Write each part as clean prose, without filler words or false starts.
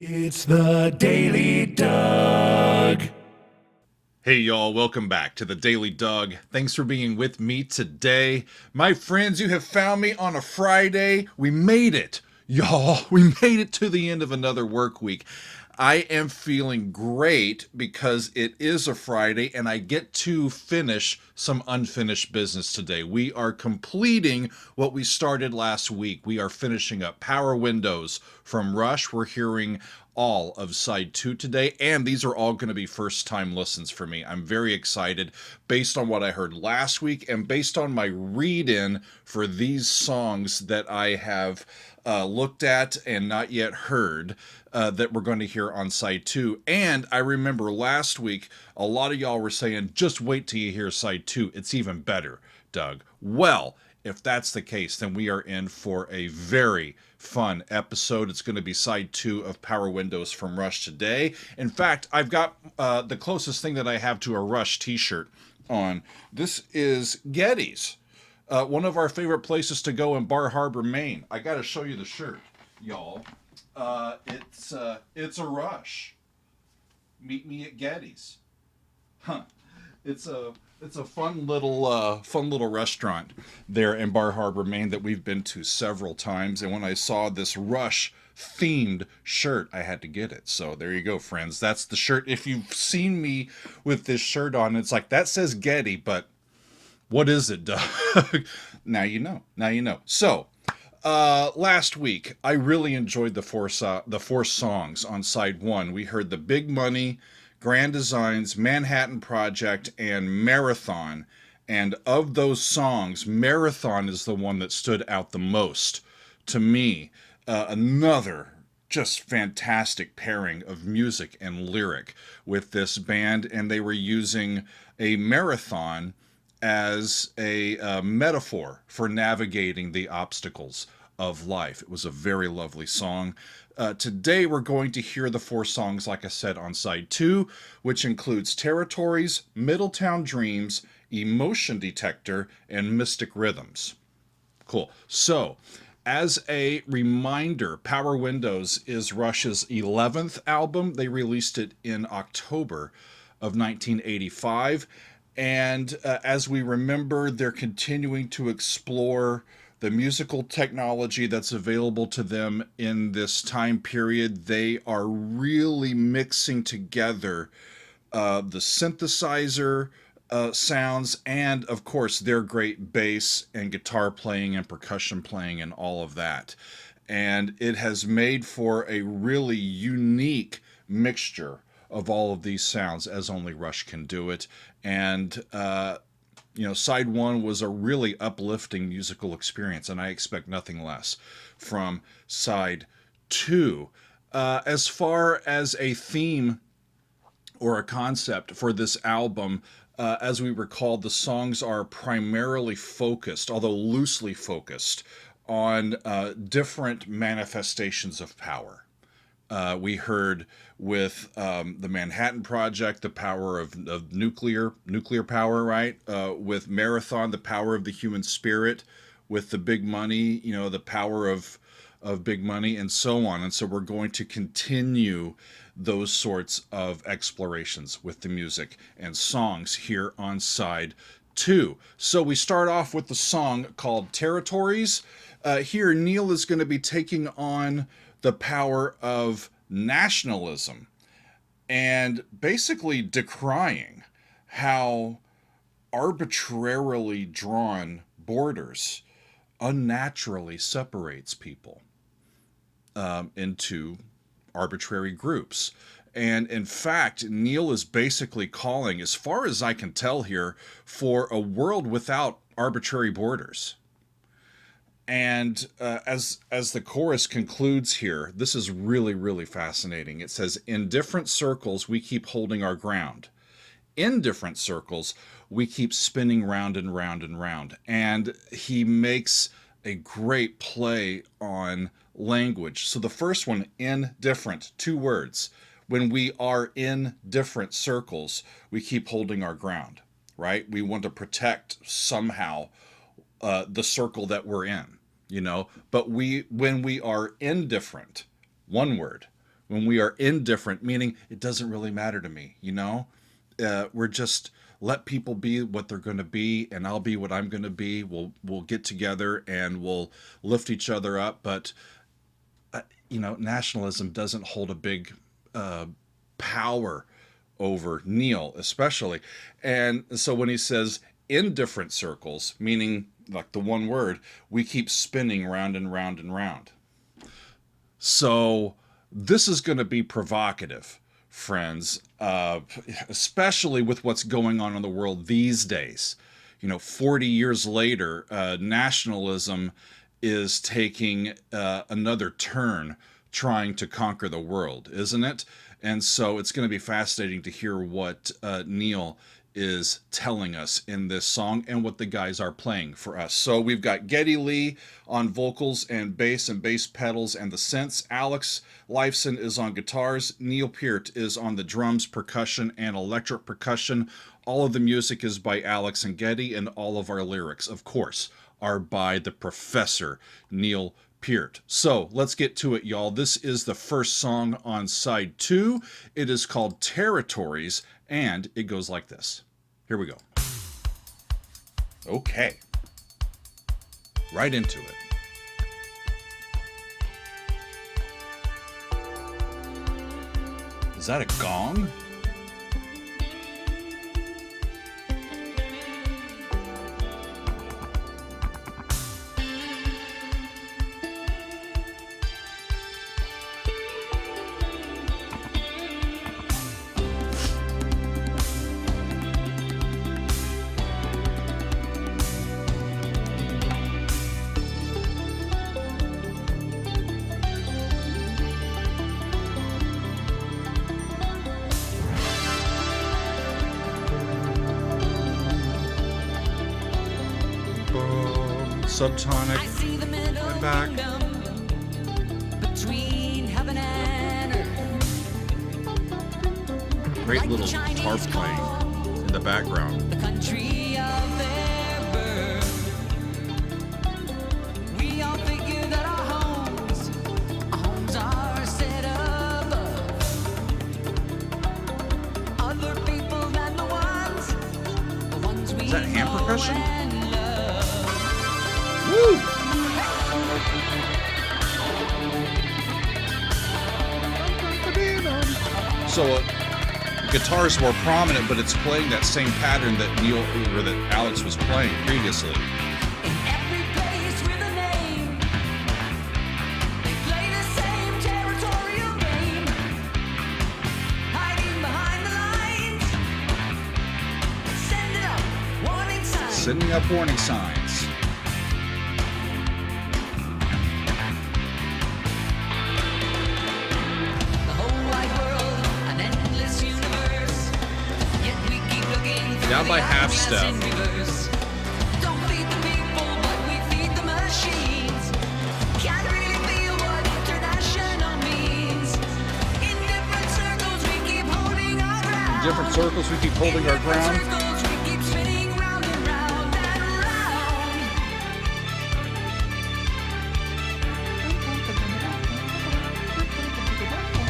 It's the Daily Doug. Hey y'all, welcome back to the Daily Doug. Thanks for being with me today. My friends, you have found me on a Friday. We made it. Y'all, we made it to the end of another work week. I am feeling great because it is a Friday and I get to finish some unfinished business today. We are completing what we started last week. We are finishing up Power Windows from Rush. We're hearing all of side 2 today, and these are all going to be first time listens for me. I'm very excited based on what I heard last week and based on my read in for these songs that I have looked at and not yet heard. That we're going to hear on side 2. And I remember last week, a lot of y'all were saying, just wait till you hear side 2. It's even better, Doug. Well, if that's the case, then we are in for a very fun episode. It's going to be side 2 of Power Windows from Rush today. In fact, I've got the closest thing that I have to a Rush t-shirt on. This is Getty's, one of our favorite places to go in Bar Harbor, Maine. I got to show you the shirt, y'all. It's a Rush. Meet me at Getty's. Huh. It's a fun little restaurant there in Bar Harbor, Maine that we've been to several times. And when I saw this Rush themed shirt, I had to get it. So there you go, friends. That's the shirt. If you've seen me with this shirt on, it's like that says Getty, but what is it, Doug? Now you know. Now you know. So last week, I really enjoyed the four songs on side 1. We heard the Big Money, Grand Designs, Manhattan Project, and Marathon. And of those songs, Marathon is the one that stood out the most to me. Another just fantastic pairing of music and lyric with this band, and they were using a marathon as a metaphor for navigating the obstacles of life. It was a very lovely song. Today we're going to hear the 4 songs, like I said, on side 2, which includes Territories, Middletown Dreams, Emotion Detector, and Mystic Rhythms. Cool. So, as a reminder, Power Windows is Rush's 11th album. They released it in October of 1985. And as we remember, they're continuing to explore the musical technology that's available to them in this time period. They are really mixing together the synthesizer sounds and, of course, their great bass and guitar playing and percussion playing and all of that. And it has made for a really unique mixture of all of these sounds, as only Rush can do it. And side 1 was a really uplifting musical experience, and I expect nothing less from side 2. As far as a theme or a concept for this album, as we recall, the songs are primarily focused, although loosely focused, on different manifestations of power. We heard with the Manhattan Project, the power of nuclear power, right? With Marathon, the power of the human spirit. With the Big Money, the power of big money, and so on. And so we're going to continue those sorts of explorations with the music and songs here on side 2. So we start off with the song called Territories. Here, Neil is going to be taking on the power of nationalism and basically decrying how arbitrarily drawn borders unnaturally separates people into arbitrary groups. And in fact, Neil is basically calling, as far as I can tell here, for a world without arbitrary borders. And as the chorus concludes here, this is really, really fascinating. It says, in different circles, we keep holding our ground. In different circles, we keep spinning round and round and round. And he makes a great play on language. So the first one, indifferent, 2 words. When we are in different circles, we keep holding our ground, right? We want to protect somehow the circle that we're in, But when we are indifferent, 1 word, when we are indifferent, meaning it doesn't really matter to me, you know? We're just let people be what they're going to be, and I'll be what I'm going to be. We'll get together and we'll lift each other up. But you know, nationalism doesn't hold a big power over Neil, especially. And so when he says in different circles, meaning like the one word, we keep spinning round and round and round. So this is going to be provocative, friends, especially with what's going on in the world these days. You know, 40 years later, nationalism is taking another turn trying to conquer the world, isn't it? And so it's going to be fascinating to hear what Neil is telling us in this song and what the guys are playing for us. So we've got Geddy Lee on vocals and bass pedals and the synths. Alex Lifeson is on guitars. Neil Peart is on the drums, percussion, and electric percussion. All of the music is by Alex and Geddy, and all of our lyrics, of course, are by the professor, Neil Peart. So let's get to it, y'all. This is the first song on side 2. It is called Territories, and it goes like this. Here we go. Okay. Right into it. Is that a gong? Subtonic. I'm back. Between heaven and earth. Great little harp playing in the background. The country of their birth. We all figure that our homes are set above other people than the ones we Is that hand know percussion? and love. Woo! So guitar's more prominent, but it's playing that same pattern that Neil or that Alex was playing previously. In every place with a name, they play the same territorial game, hiding behind the lines, sending up warning signs. Sending up warning signs. The whole wide world, an endless universe, yet we keep looking through Down by the half obvious step. in reverse. Don't feed the people, but we feed the machines. Can't really feel what international means. In different circles, we keep holding our ground. Different circles, we keep holding our ground. Circles, we keep spinning round and round and round.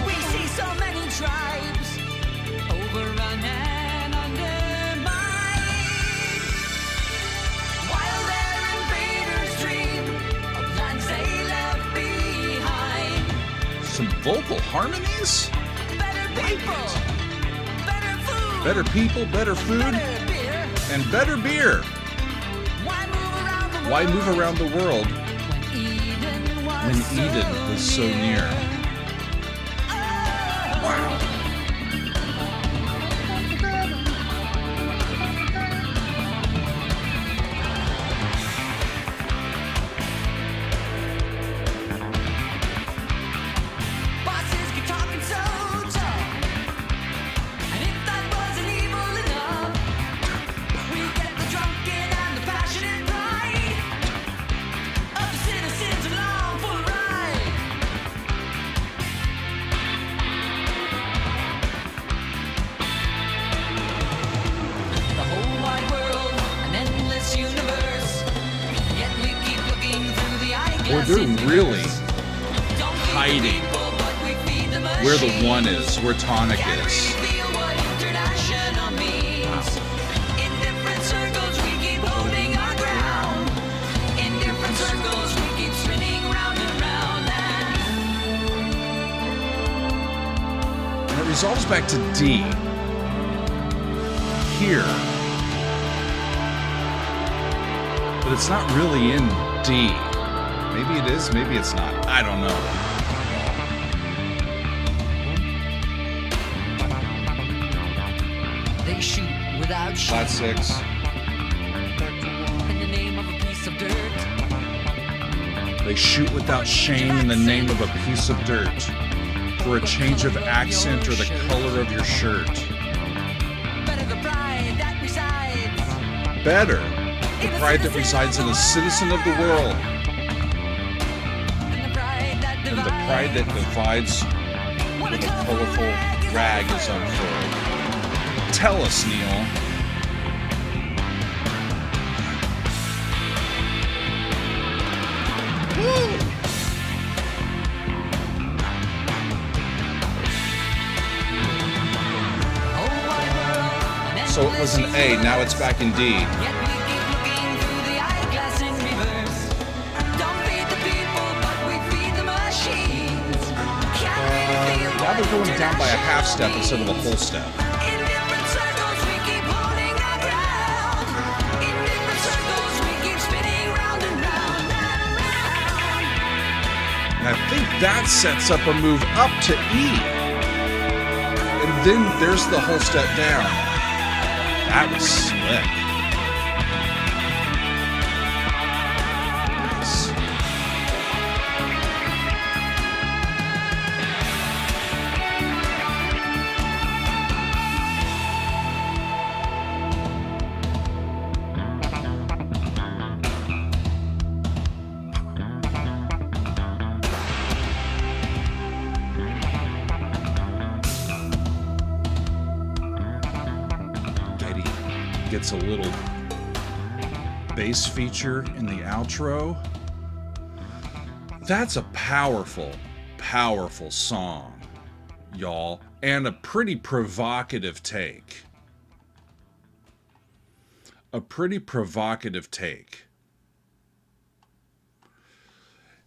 We see so many tribes overrun and undermined, while their invaders dream of lands they left behind. Some vocal harmonies? Better people, better food, Better people, better food, better beer. and better beer. Why move around the world Why move around the world when Eden was so near? Wow. Bosses keep talking so tough, and if that wasn't evil enough, we get the drunken and the passionate pride of the citizens along for a ride. The whole wide world, an endless universe, yet we keep looking through the eyeglass. Boy, they're really Don't feed the hiding people, but we feed the where the one is, where tonic is. Feel what international means. In different circles, we keep holding our ground. In different circles, we keep spinning round and round. And it resolves back to D. Here. But it's not really in D. Maybe it is, maybe it's not. I don't know. They shoot without Flat shame 6. in the name of a piece of dirt. They shoot without shame in the name of a piece of dirt. For a change of accent or the color of your shirt. Better the pride that resides. Better. The pride that resides in a citizen of the world. And the pride that And the pride that divides when a colorful rag is unfurled. Tell us, Neil. Woo! So it was an A, now it's back in D. Yet we keep looking through the eyeglass in reverse. Don't feed the people, but we feed the machines. Can't really feel Now they're what going down by a half step international instead of a whole step. In different circles, we keep holding our ground. In different circles, we keep spinning round and round and round. And I think that sets up a move up to E. And then there's the whole step down. That was slick. Nice. Gets a little bass feature in the outro. That's a powerful, powerful song, y'all, and a pretty provocative take. A pretty provocative take.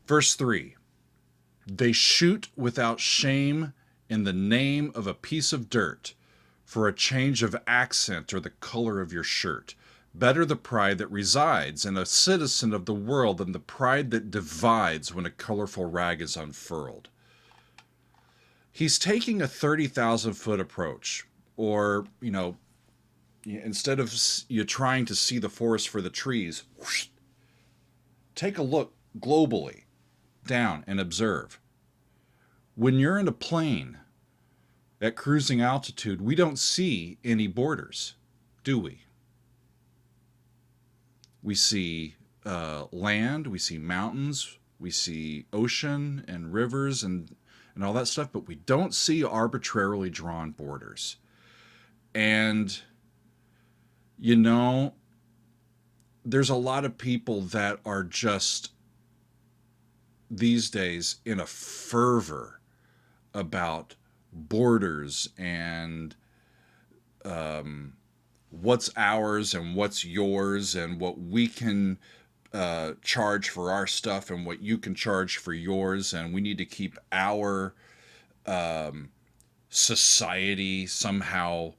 Verse 3. They shoot without shame in the name of a piece of dirt. For a change of accent or the color of your shirt. Better the pride that resides in a citizen of the world than the pride that divides when a colorful rag is unfurled. He's taking a 30,000-foot approach. Or, instead of you trying to see the forest for the trees, whoosh, take a look globally down and observe. When you're in a plane, at cruising altitude, we don't see any borders, do we? We see land, we see mountains, we see ocean and rivers and all that stuff, but we don't see arbitrarily drawn borders. And, there's a lot of people that are just, these days, in a fervor about borders and what's ours and what's yours and what we can charge for our stuff and what you can charge for yours, and we need to keep our society somehow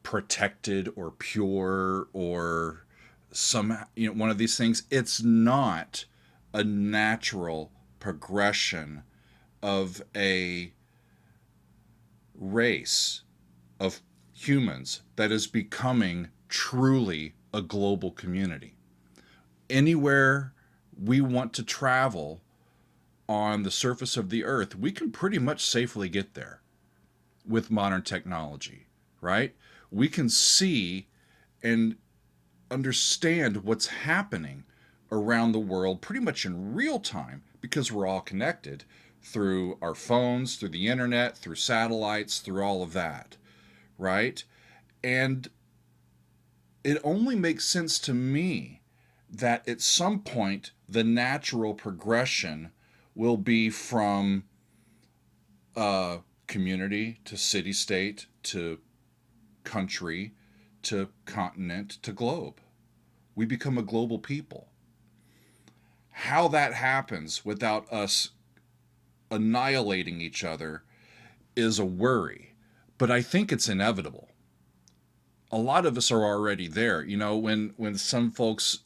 protected or pure or some one of these things. It's not a natural progression of a race of humans that is becoming truly a global community. Anywhere we want to travel on the surface of the earth, we can pretty much safely get there with modern technology, right? We can see and understand what's happening around the world pretty much in real time because we're all connected through our phones, through the internet, through satellites, through all of that, right? And it only makes sense to me that at some point the natural progression will be from community to city-state to country to continent to globe. We become a global people. How that happens without us annihilating each other is a worry, but I think it's inevitable. A lot of us are already there. You know, when some folks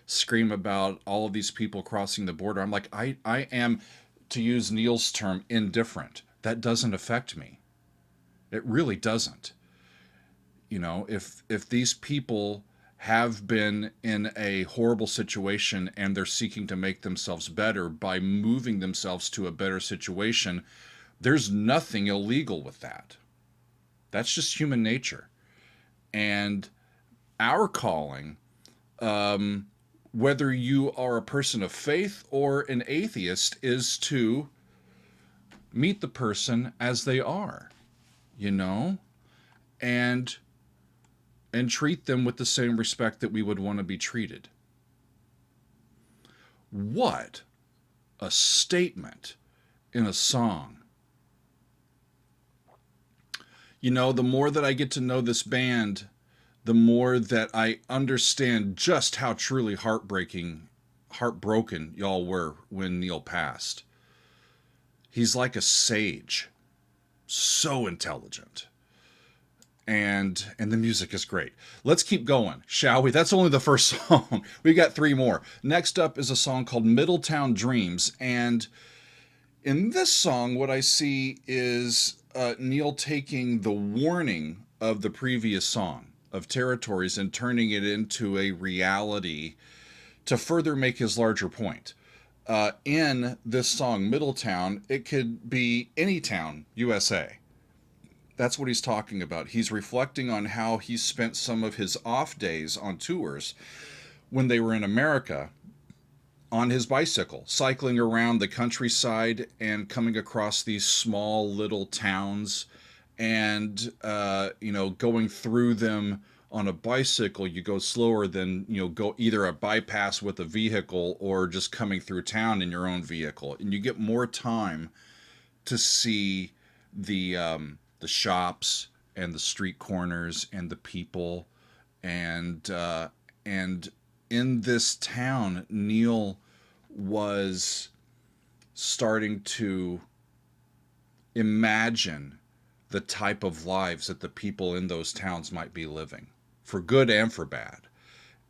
scream about all of these people crossing the border, I'm like, I am, to use Neil's term, indifferent. That doesn't affect me. It really doesn't. You know, if these people have been in a horrible situation and they're seeking to make themselves better by moving themselves to a better situation, there's nothing illegal with that. That's just human nature. And our calling, whether you are a person of faith or an atheist, is to meet the person as they are, you know, and treat them with the same respect that we would want to be treated. What a statement in a song. You know, the more that I get to know this band, the more that I understand just how truly heartbroken y'all were when Neil passed. He's like a sage, so intelligent. And the music is great. Let's keep going, shall we? That's only the first song. We got 3 more. Next up is a song called Middletown Dreams. And in this song, what I see is Neil taking the warning of the previous song of Territories and turning it into a reality to further make his larger point. In this song, Middletown, it could be any town, USA. That's what he's talking about. He's reflecting on how he spent some of his off days on tours when they were in America on his bicycle, cycling around the countryside and coming across these small little towns and, going through them on a bicycle. You go slower than, go either a bypass with a vehicle or just coming through town in your own vehicle. And you get more time to see the shops and the street corners and the people, and in this town, Neil was starting to imagine the type of lives that the people in those towns might be living, for good and for bad.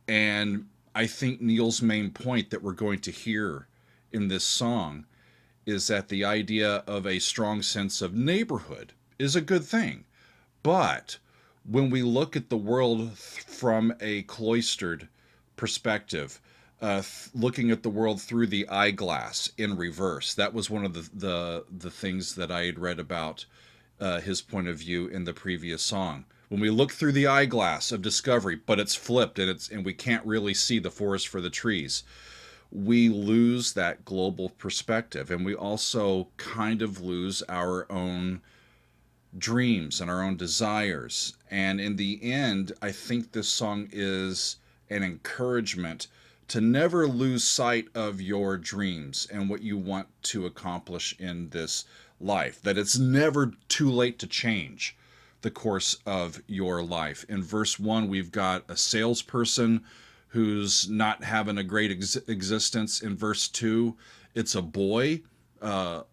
And I think Neil's main point that we're going to hear in this song is that the idea of a strong sense of neighborhood is a good thing. But when we look at the world from a cloistered perspective, looking at the world through the eyeglass in reverse, that was one of the things that I had read about his point of view in the previous song. When we look through the eyeglass of discovery, but it's flipped and we can't really see the forest for the trees, we lose that global perspective, and we also kind of lose our own dreams and our own desires. And in the end, I think this song is an encouragement to never lose sight of your dreams and what you want to accomplish in this life, that it's never too late to change the course of your life. In verse 1, we've got a salesperson who's not having a great existence. In verse 2, it's a boy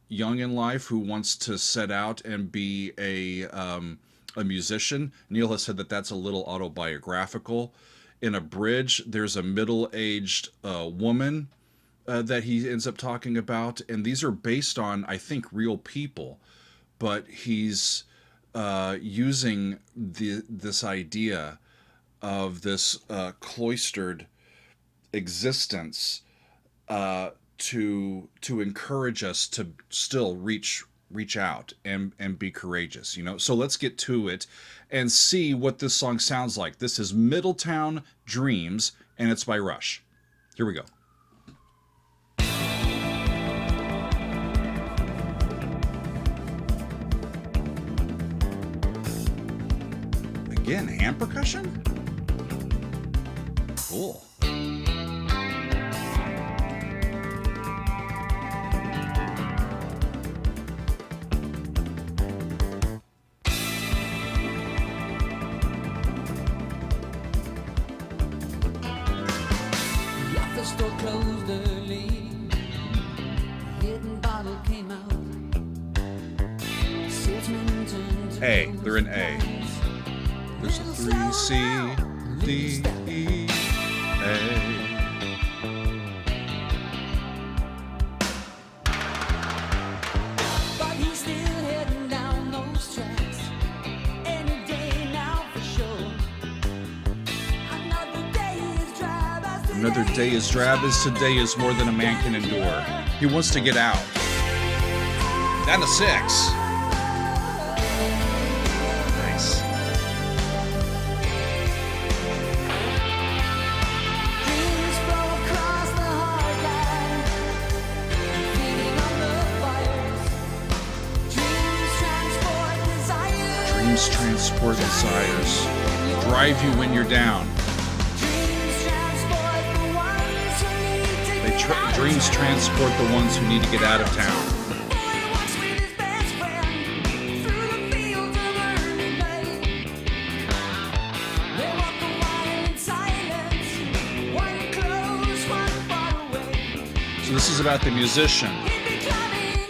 young in life who wants to set out and be a musician. Neil has said that that's a little autobiographical. In a bridge, there's a middle-aged woman that he ends up talking about, and these are based on, I think, real people, but he's using this idea of this cloistered existence to encourage us to still reach out and be courageous, So let's get to it and see what this song sounds like. This is Middletown Dreams, and it's by Rush. Here we go. Again, hand percussion? Cool. store closed early. Hidden bottle came out. Salesman turned to A. They're in A. There's a 3, C, D, E, A. But he's still heading down those tracks. Any day now for sure. Another day is drab as today is more than a man can endure. He wants to get out. Down to 6. Nice. Dreams flow across the hard line, feeding on the fires. Dreams transport desires. Dreams transport desires. Drive you when you're down. Dreams transport the ones who need to They get out of dreams town. transport the ones who need to get out of town. Boy walks with his best friend through the fields of early May. They walk a while in silence, one close, one far away. So this is about the musician.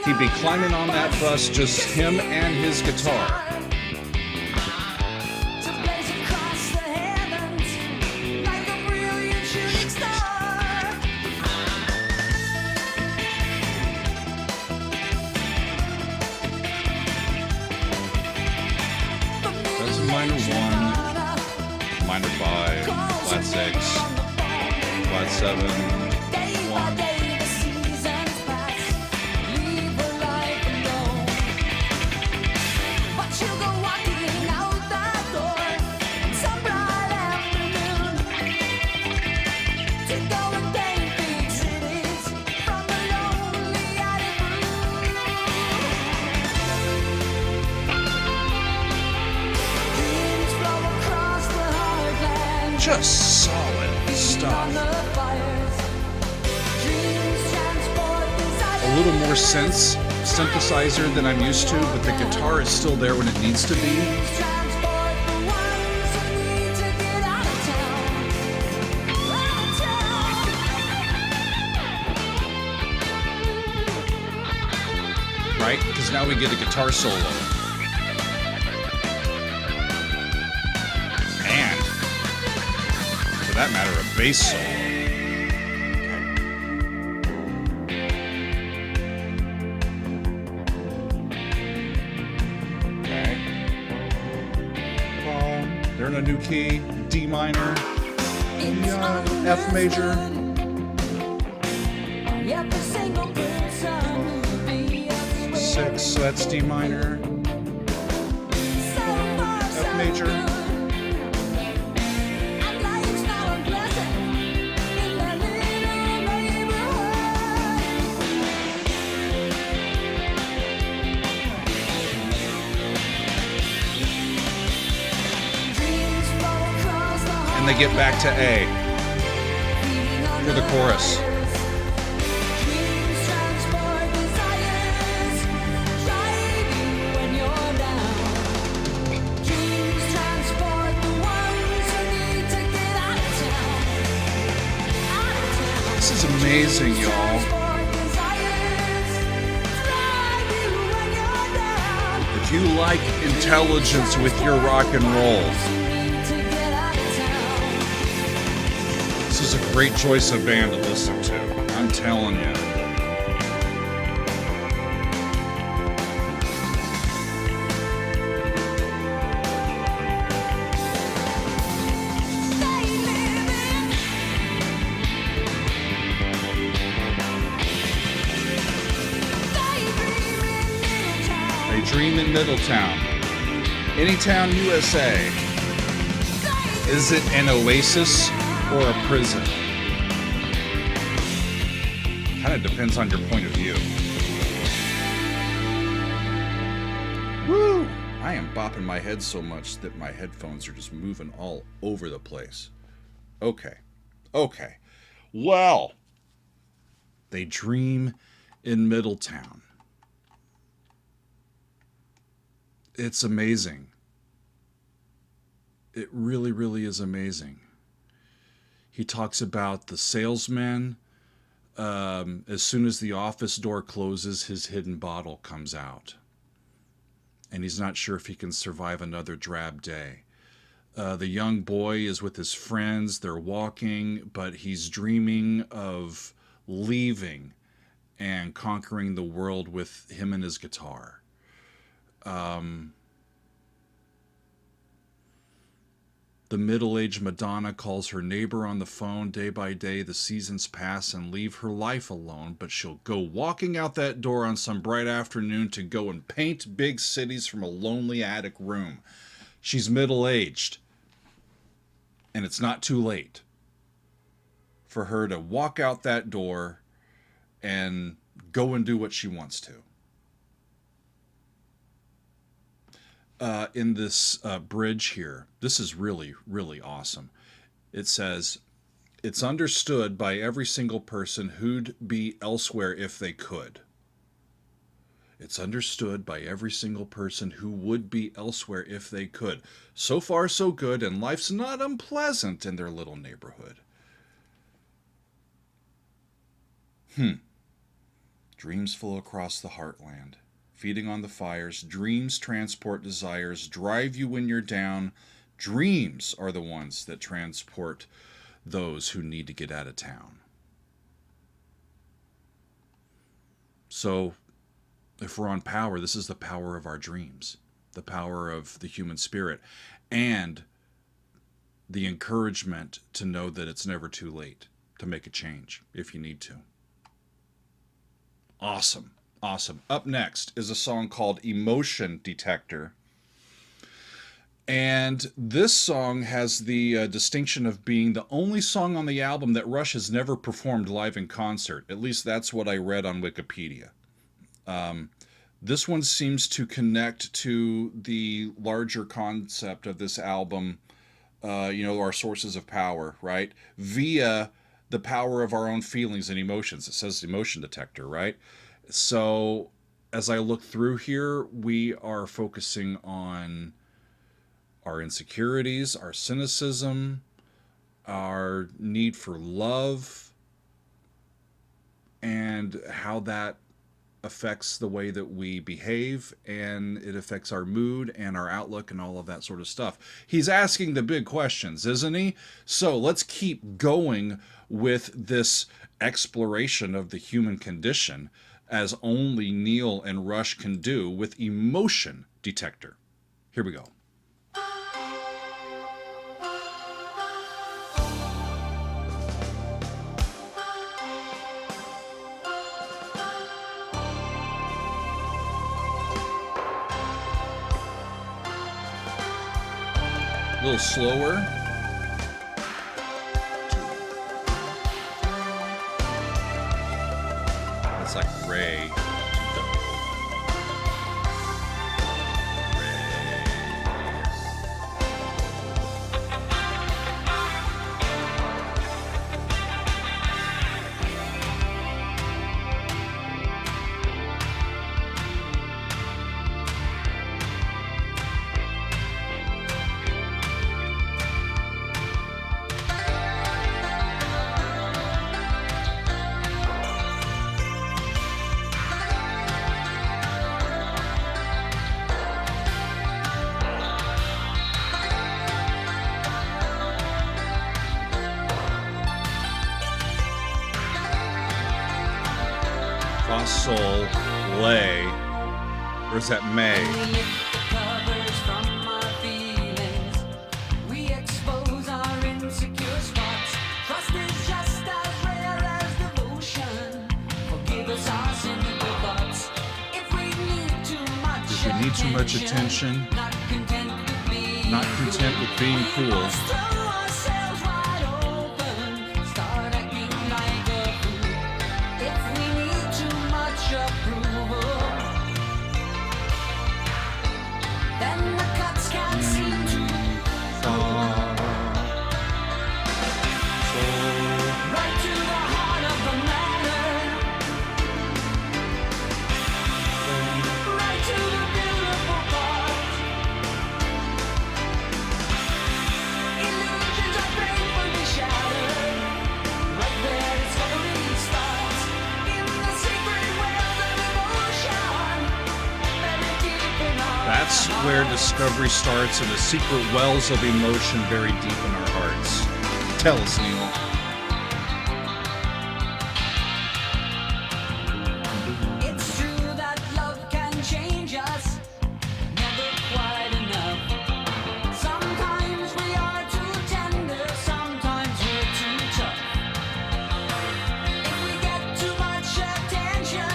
He'd be climbing on that bus, just him and his guitar. To blaze across the heavens like a brilliant shooting star. That's a minor 1, minor 5, flat 6, flat 7, 1. The seasons pass, leave her life alone. But she'll go walking out that door some bright afternoon to go and paint big cities from the lonely attic room. Dreams flow across the heartland. Just solid stuff. A little more synthesizer than I'm used to, but the guitar is still there when it needs to be. Right? Because now we get a guitar solo. And, for that matter, a bass solo. Okay. They're in a new key, D minor, F major. Six, so that's D minor, F major. And they get back to A for the chorus. This is amazing, y'all. If you like intelligence with your rock and roll, this is a great choice of band to listen to. I'm telling you. They dream in Middletown. Any town, USA. Is it an oasis or a prison? Kind of depends on your point of view. Woo! I am bopping my head so much that my headphones are just moving all over the place. Okay. Well, they dream in Middletown. It's amazing. It really, really is amazing. He talks about the salesman. As soon as the office door closes, his hidden bottle comes out. And he's not sure if he can survive another drab day. The young boy is with his friends. They're walking, but he's dreaming of leaving and conquering the world with him and his guitar. The middle-aged Madonna calls her neighbor on the phone. Day by day, the seasons pass and leave her life alone, but she'll go walking out that door on some bright afternoon to go and paint big cities from a lonely attic room. She's middle-aged, and it's not too late for her to walk out that door and go and do what she wants to. In this bridge here, this is really, really awesome. It says, it's understood by every single person who'd be elsewhere if they could. It's understood by every single person who would be elsewhere if they could. So far, so good, and life's not unpleasant in their little neighborhood. Dreams flow across the heartland. Feeding on the fires, dreams transport desires, drive you when you're down. Dreams are the ones that transport those who need to get out of town. So, if we're on power, this is the power of our dreams, the power of the human spirit, and the encouragement to know that it's never too late to make a change if you need to. Awesome. Awesome. Up next is a song called Emotion Detector. And this song has the distinction of being the only song on the album that Rush has never performed live in concert. At least that's what I read on Wikipedia. This one seems to connect to the larger concept of this album, our sources of power, right? Via the power of our own feelings and emotions. It says emotion detector, right? So as I look through here, we are focusing on our insecurities, our cynicism, our need for love, and how that affects the way that we behave, and it affects our mood and our outlook and all of that sort of stuff. He's asking the big questions, isn't he? So let's keep going with this exploration of the human condition, as only Neil and Rush can do with Emotion Detector. Here we go. A little slower. It's like Ray. Sol, lay, or is that May? We lift the covers from our feelings. We expose our insecure spots. Trust is just as rare as devotion. Forgive us our cynical thoughts. If we need too much attention, not content with being cool. Let's throw ourselves wide open. Start acting like a fool. If we need too much approval, then the cuts can't seem to fall. Right to the heart of the matter. Right to the beautiful part. Illusions are painfully shattered. That's where discovery starts and the secret wells of emotion buried deep in our hearts. Tell us, Neil. It's true that love can change us, never quite enough. Sometimes we are too tender, sometimes we're too tough. If we get too much attention,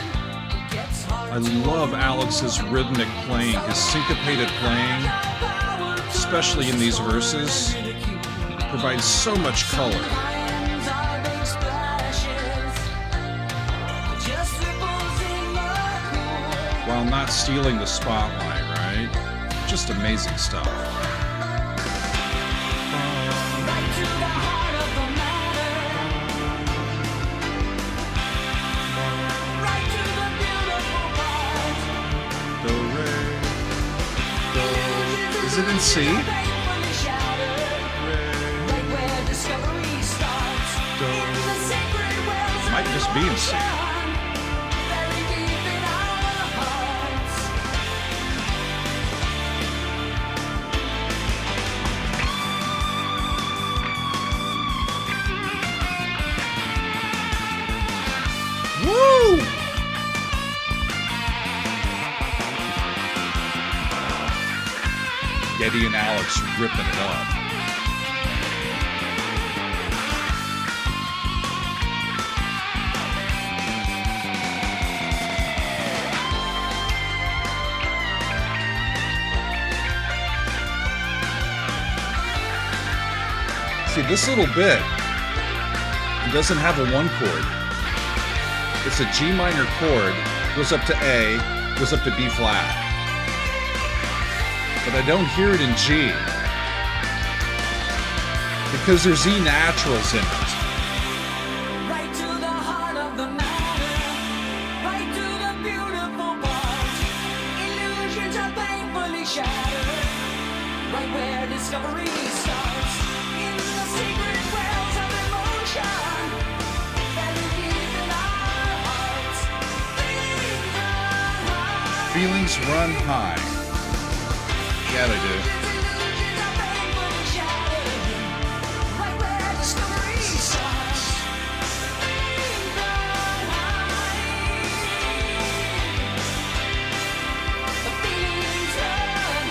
it gets hard I love Alex's rhythmic playing, his syncopated playing, especially in these verses, provides so much color. While not stealing the spotlight, right? Just amazing stuff. Do, re, do. Is it in C? Do. Might just be in C. Woo! Getty and Alex ripping it up. See, this little bit, it doesn't have a 1 chord. It's a G minor chord, goes up to A, goes up to B flat. But I don't hear it in G. Because there's E naturals in it. Right to the heart of the matter, right to the beautiful part. Illusions are painfully shattered, right where discovery starts. In the secret wells of emotion, buried deep in our hearts. Feelings run high. Feelings run high. Yeah, they do. Illusions are painfully shattered, right where discovery starts. Feelings run high. The feelings run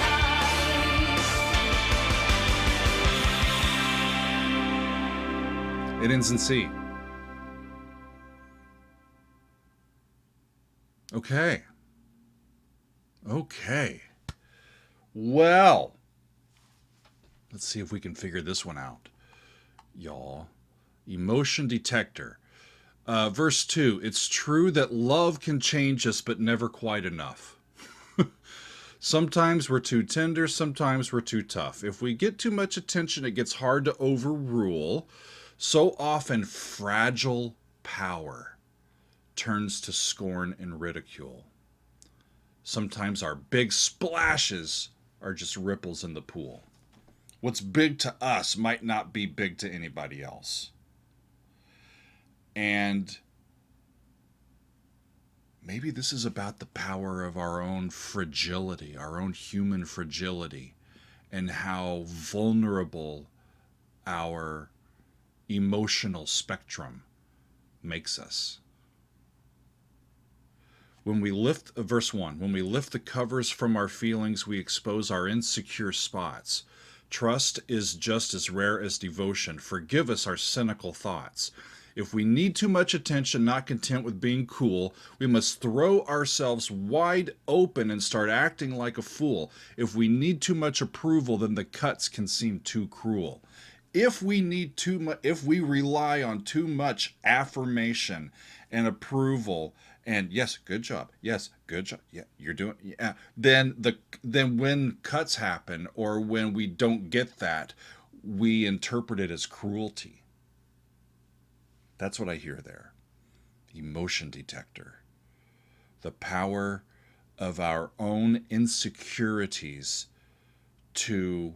high. It ends in C. Okay. Okay. Well, let's see if we can figure this one out, y'all. Emotion Detector. Verse 2, it's true that love can change us, but never quite enough. Sometimes we're too tender, sometimes we're too tough. If we get too much attention, it gets hard to overrule. So often, fragile power turns to scorn and ridicule. Sometimes our big splashes are just ripples in the pool. What's big to us might not be big to anybody else. And maybe this is about the power of our own fragility, our own human fragility, and how vulnerable our emotional spectrum makes us. When we lift, verse 1, when we lift the covers from our feelings, we expose our insecure spots. Trust is just as rare as devotion. Forgive us our cynical thoughts. If we need too much attention, not content with being cool, we must throw ourselves wide open and start acting like a fool. If we need too much approval, then the cuts can seem too cruel. If we need too much, if we rely on too much affirmation and approval, and yes, good job. Yes, good job. Yeah, you're doing. Yeah. Then when cuts happen or when we don't get that, we interpret it as cruelty. That's what I hear there. Emotion detector. The power of our own insecurities to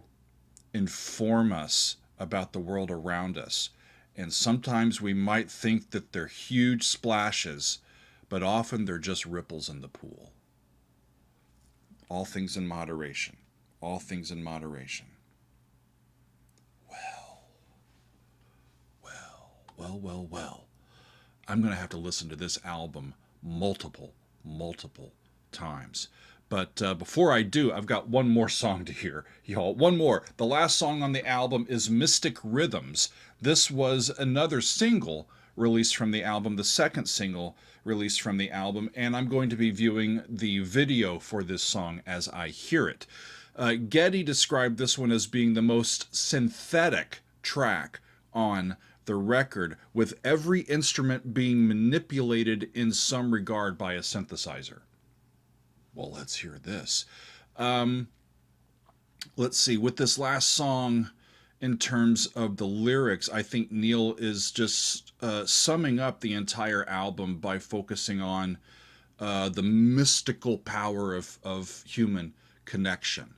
inform us about the world around us. And sometimes we might think that they're huge splashes, but often they're just ripples in the pool. All things in moderation. All things in moderation. Well. I'm going to have to listen to this album multiple times. But before I do, I've got one more song to hear, y'all. One more. The last song on the album is Mystic Rhythms. This was another single released from the album, the second single released from the album, and I'm going to be viewing the video for this song as I hear it. Getty described this one as being the most synthetic track on the record, with every instrument being manipulated in some regard by a synthesizer. Well, let's hear this. Let's see. With this last song, in terms of the lyrics, I think Neil is just summing up the entire album by focusing on the mystical power of human connection.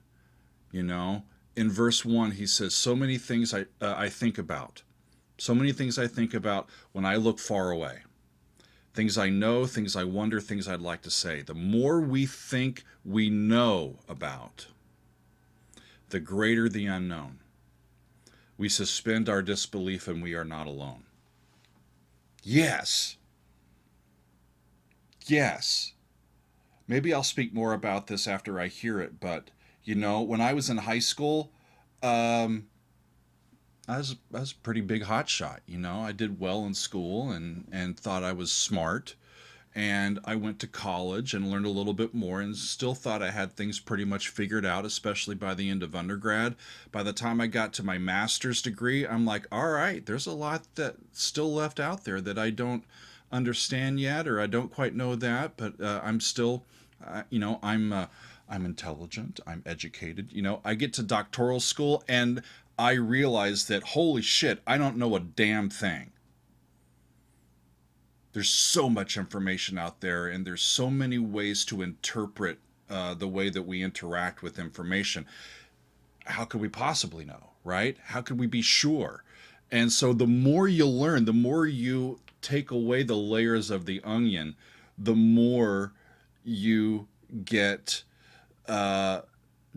You know, in verse 1, he says, so many things I think about. So many things I think about when I look far away. Things I know, things I wonder, things I'd like to say. The more we think we know about, the greater the unknown. We suspend our disbelief and we are not alone. Yes. Yes. Maybe I'll speak more about this after I hear it, but, you know, when I was in high school, I was a pretty big hotshot, you know. I did well in school and thought I was smart. And I went to college and learned a little bit more and still thought I had things pretty much figured out, especially by the end of undergrad. By the time I got to my master's degree, I'm like, all right, there's a lot that's still left out there that I don't understand yet, or I don't quite know that, but I'm still, you know, I'm intelligent, I'm educated. You know, I get to doctoral school and I realize that, holy shit, I don't know a damn thing. There's so much information out there, and there's so many ways to interpret the way that we interact with information. How could we possibly know, right? How could we be sure? And so the more you learn, the more you take away the layers of the onion, the more you get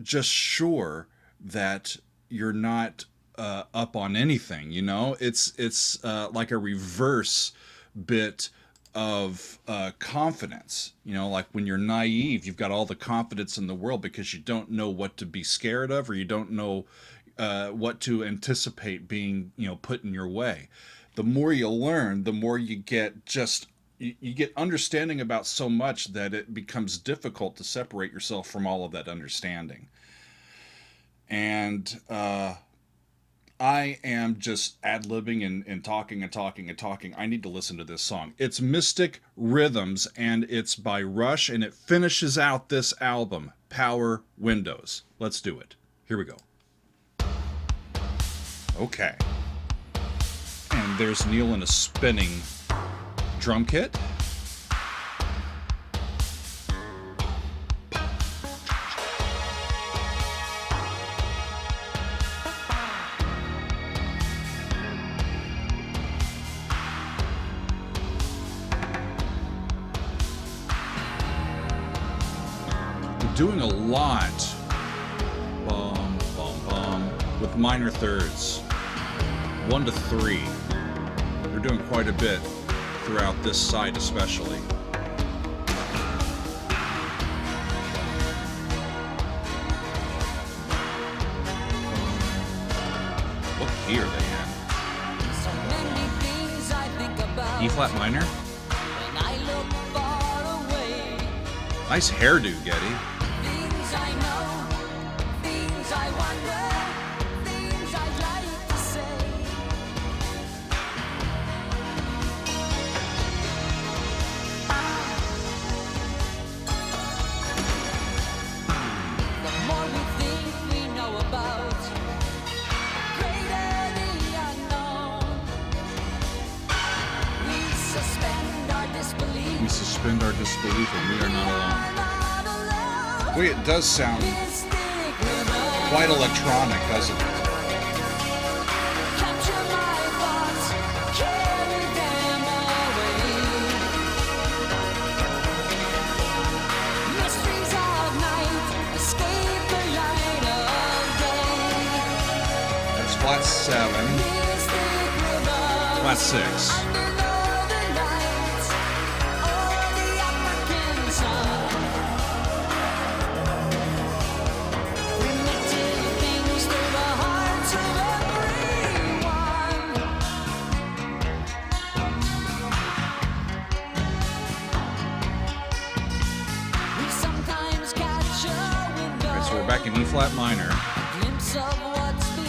just sure that you're not up on anything, you know? It's like a reverse bit of confidence. You know, like when you're naive, you've got all the confidence in the world because you don't know what to be scared of, or you don't know what to anticipate being, you know, put in your way. The more you learn, the more you get just, you get understanding about so much that it becomes difficult to separate yourself from all of that understanding. And I am just ad-libbing and talking. I need to listen to this song. It's Mystic Rhythms, and it's by Rush, and it finishes out this album, Power Windows. Let's do it. Here we go. Okay. And there's Neil in a spinning drum kit. Doing a lot with minor thirds, 1 to 3. They're doing quite a bit throughout this side especially. What key are they in? So many things I think about E flat minor? when I look far away. Nice hairdo, Getty. Things I know, things I wonder, things I'd like to say. The more we think we know about, greater the unknown. We suspend our disbelief. We suspend our disbelief and we are not alone. Not alone. Wait, it does sound Mystic rhythm. quite electronic, doesn't it? Capture my thoughts, carry them away. Mysteries of night, flat 7, flat 6. We're back in E flat minor.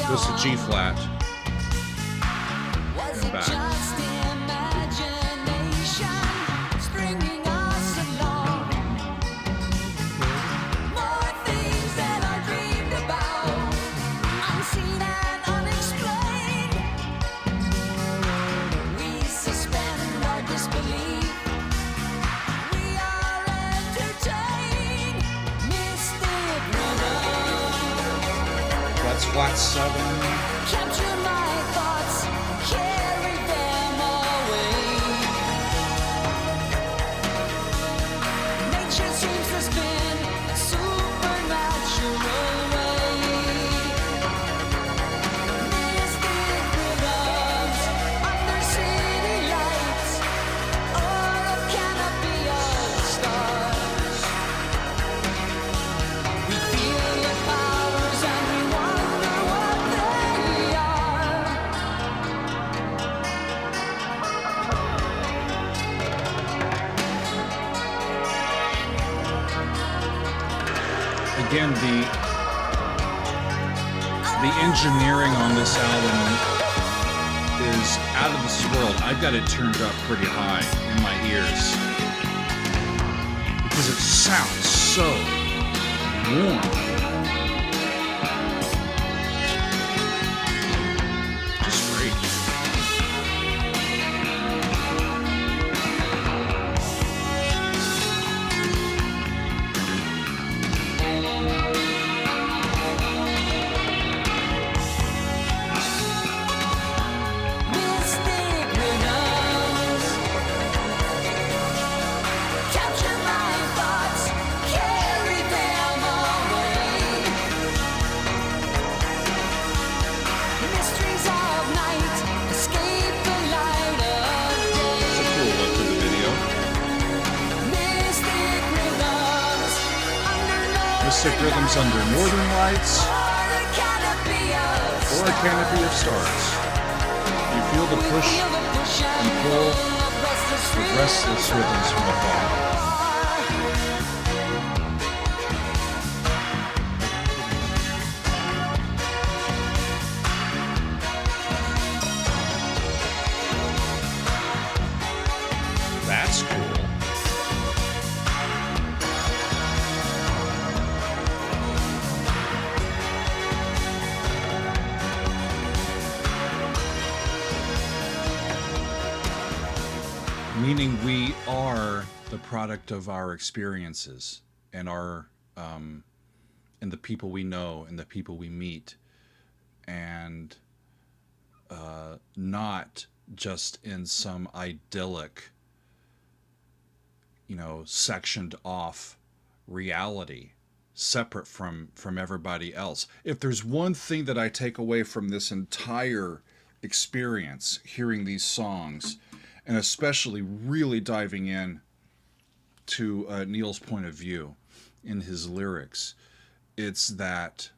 Goes to G flat. And back. That's flat 7. Capture my thoughts, carry them away. Nature seems to spin a supernatural way. Mystic rhythms under city lights, or a canopy of stars. We feel the powers and we wonder what they are. Again, the engineering on this album is out of this world. I've got it turned up pretty high in my ears because it sounds so warm. Just great. Mystic rhythms capture my thoughts, carry them away. Mysteries of night escape the light of It's a cool look for the video. day. Mystic rhythms under Mystic Rhythms under Northern Lights or a canopy of or a canopy of stars. You feel the push feel the push and pull of restless of restless rhythms from afar. That's cool. Meaning we are the product of our experiences and our and the people we know and the people we meet, and not just in some idyllic, sectioned off reality separate from everybody else. If there's one thing that I take away from this entire experience, hearing these songs, and especially really diving in to Neil's point of view in his lyrics, it's that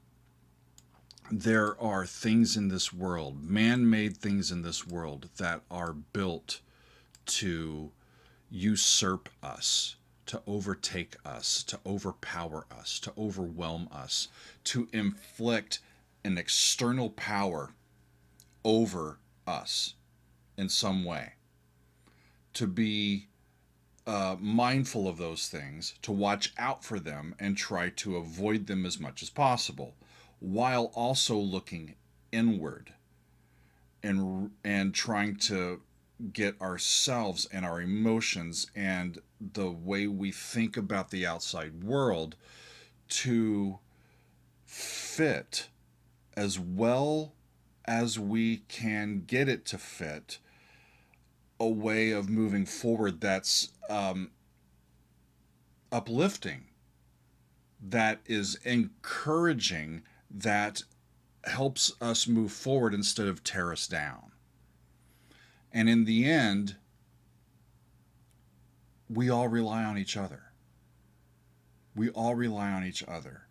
there are things in this world, man-made things in this world, that are built to usurp us, to overtake us, to overpower us, to overwhelm us, to inflict an external power over us in some way. To be mindful of those things, to watch out for them and try to avoid them as much as possible, while also looking inward and trying to get ourselves and our emotions and the way we think about the outside world to fit as well as we can get it to fit a way of moving forward that's uplifting, that is encouraging, that helps us move forward instead of tear us down. And in the end, we all rely on each other. We all rely on each other.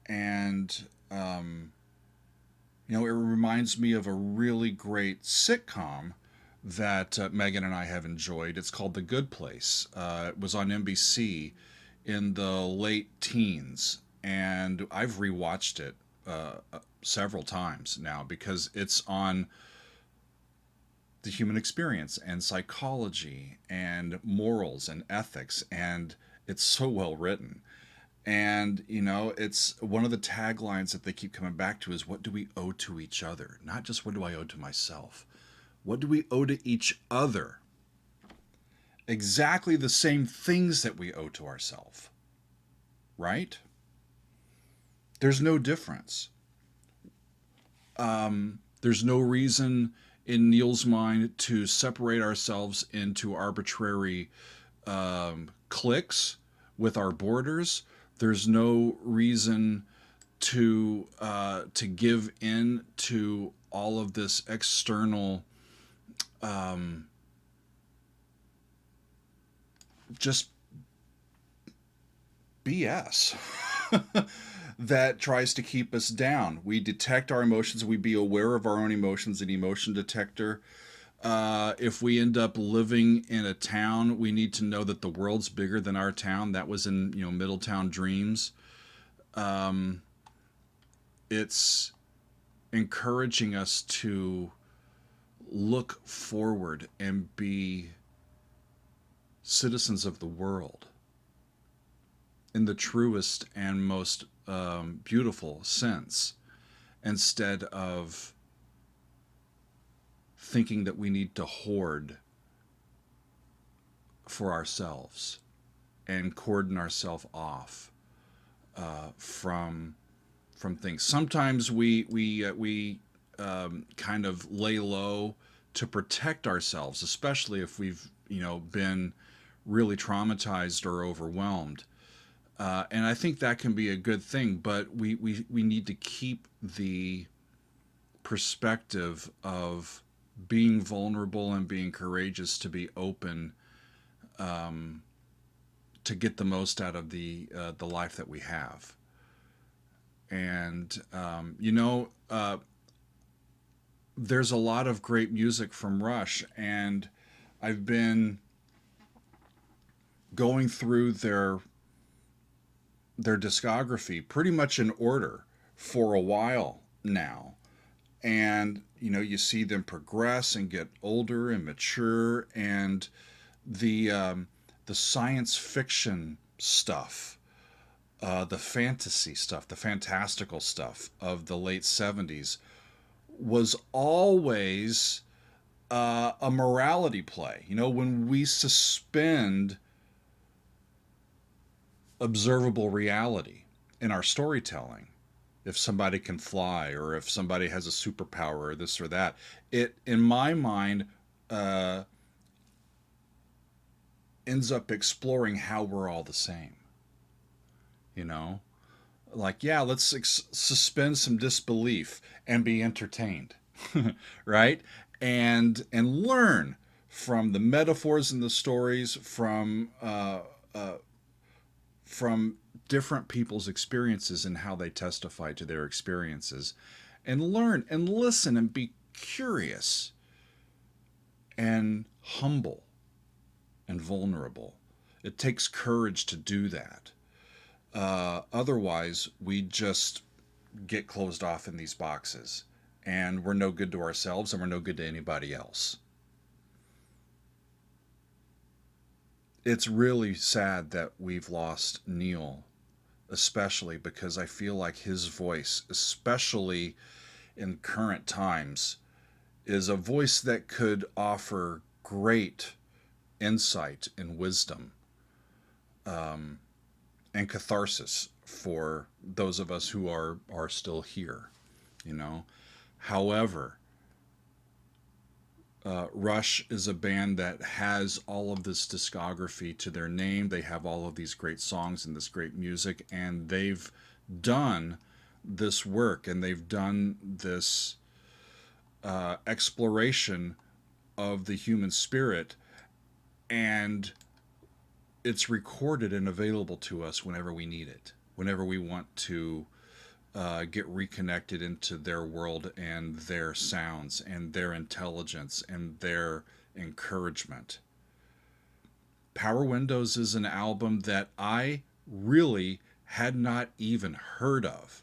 And, it reminds me of a really great sitcom that Megan and I have enjoyed. It's called The Good Place. It was on NBC in the late teens, and I've rewatched it several times now because it's on the human experience and psychology and morals and ethics, and it's so well written. And, it's one of the taglines that they keep coming back to is, what do we owe to each other? Not just what do I owe to myself? What do we owe to each other? Exactly the same things that we owe to ourselves, right? There's no difference. There's no reason in Neil's mind to separate ourselves into arbitrary cliques with our borders. There's no reason to give in to all of this external just BS that tries to keep us down. We detect our emotions. We be aware of our own emotions, an emotion detector. If we end up living in a town, we need to know that the world's bigger than our town. That was in, Middletown Dreams. It's encouraging us to look forward and be citizens of the world in the truest and most beautiful sense, instead of thinking that we need to hoard for ourselves and cordon ourselves off from things. Sometimes we kind of lay low to protect ourselves, especially if we've been really traumatized or overwhelmed. And I think that can be a good thing, but we need to keep the perspective of being vulnerable and being courageous, to be open, to get the most out of the life that we have. And there's a lot of great music from Rush, and I've been going through their discography pretty much in order for a while now. And you see them progress and get older and mature, and the science fiction stuff, the fantasy stuff, the fantastical stuff of the late 70s was always a morality play. When we suspend observable reality in our storytelling, if somebody can fly or if somebody has a superpower or this or that, it, in my mind, ends up exploring how we're all the same. Like, yeah, let's suspend some disbelief and be entertained, right? And learn from the metaphors and the stories, from different people's experiences and how they testify to their experiences, and learn and listen and be curious and humble and vulnerable. It takes courage to do that. Otherwise, we just get closed off in these boxes, and we're no good to ourselves and we're no good to anybody else. It's really sad that we've lost Neil, especially because I feel like his voice, especially in current times, is a voice that could offer great insight and wisdom, and catharsis for those of us who are still here. However, Rush is a band that has all of this discography to their name. They have all of these great songs and this great music, and they've done this work, and they've done this exploration of the human spirit, and it's recorded and available to us whenever we need it, whenever we want to get reconnected into their world and their sounds and their intelligence and their encouragement. Power Windows is an album that I really had not even heard of.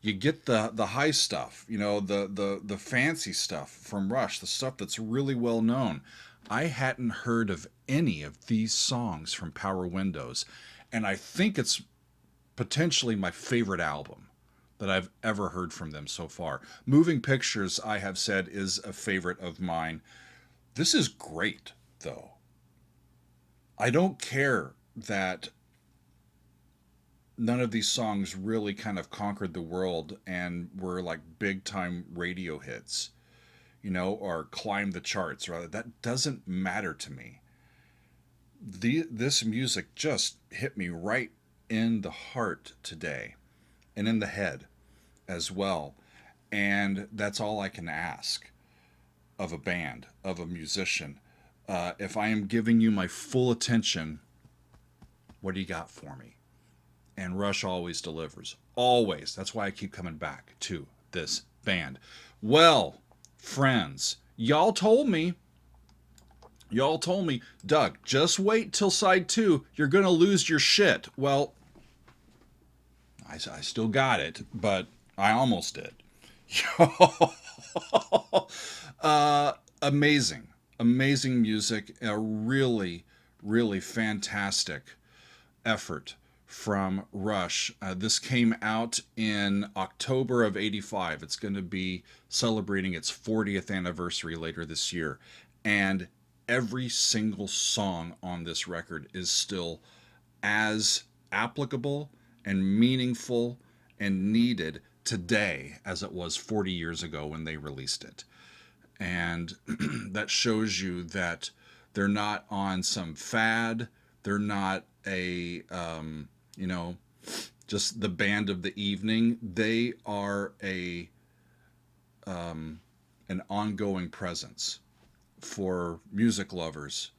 You get the high stuff, the fancy stuff from Rush, the stuff that's really well known. I hadn't heard of any of these songs from Power Windows, and I think it's potentially my favorite album that I've ever heard from them so far. Moving Pictures, I have said, is a favorite of mine. This is great, though. I don't care that none of these songs really kind of conquered the world and were like big time radio hits, or climbed the charts. Rather, that doesn't matter to me. This music just hit me right in the heart today, and in the head as well. And that's all I can ask of a band, of a musician. If I am giving you my full attention, what do you got for me? And Rush always delivers. Always. That's why I keep coming back to this band. Well, friends, y'all told me, Doug, just wait till side 2. You're going to lose your shit. Well, I still got it, but I almost did. Amazing music. A really, really fantastic effort from Rush. This came out in October of '85. It's going to be celebrating its 40th anniversary later this year. And every single song on this record is still as applicable and meaningful and needed today as it was 40 years ago when they released it. And that shows you that they're not on some fad. They're not a, just the band of the evening. They are an ongoing presence for music lovers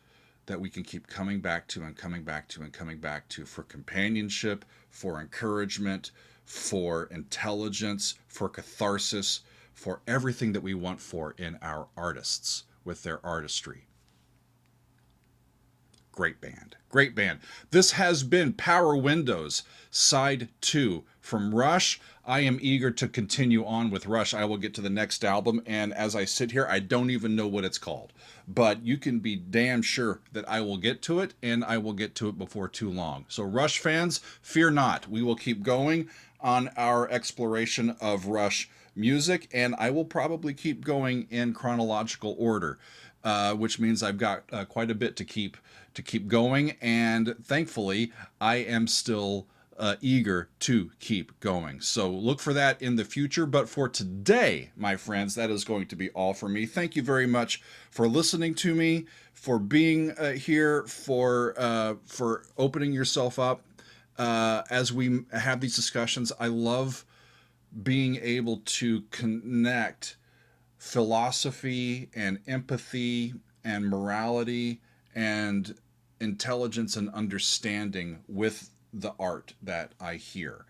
that we can keep coming back to and coming back to and coming back to, for companionship, for encouragement, for intelligence, for catharsis, for everything that we want for in our artists with their artistry. Great band. Great band. This has been Power Windows, Side 2 from Rush. I am eager to continue on with Rush. I will get to the next album, and as I sit here, I don't even know what it's called. But you can be damn sure that I will get to it, and I will get to it before too long. So Rush fans, fear not. We will keep going on our exploration of Rush music, and I will probably keep going in chronological order, which means I've got quite a bit to keep going, and thankfully I am still eager to keep going. So look for that in the future. But for today, my friends, that is going to be all for me. Thank you very much for listening to me, for being here, for opening yourself up as we have these discussions. I love being able to connect philosophy and empathy and morality and intelligence and understanding with the art that I hear.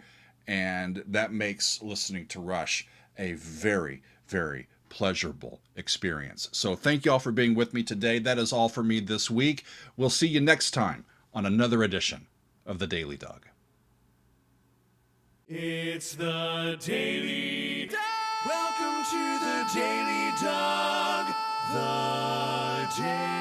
And that makes listening to Rush a very, very pleasurable experience. So thank you all for being with me today. That is all for me this week. We'll see you next time on another edition of The Daily Doug. It's the Daily Doug. Welcome to the Daily Doug. The Daily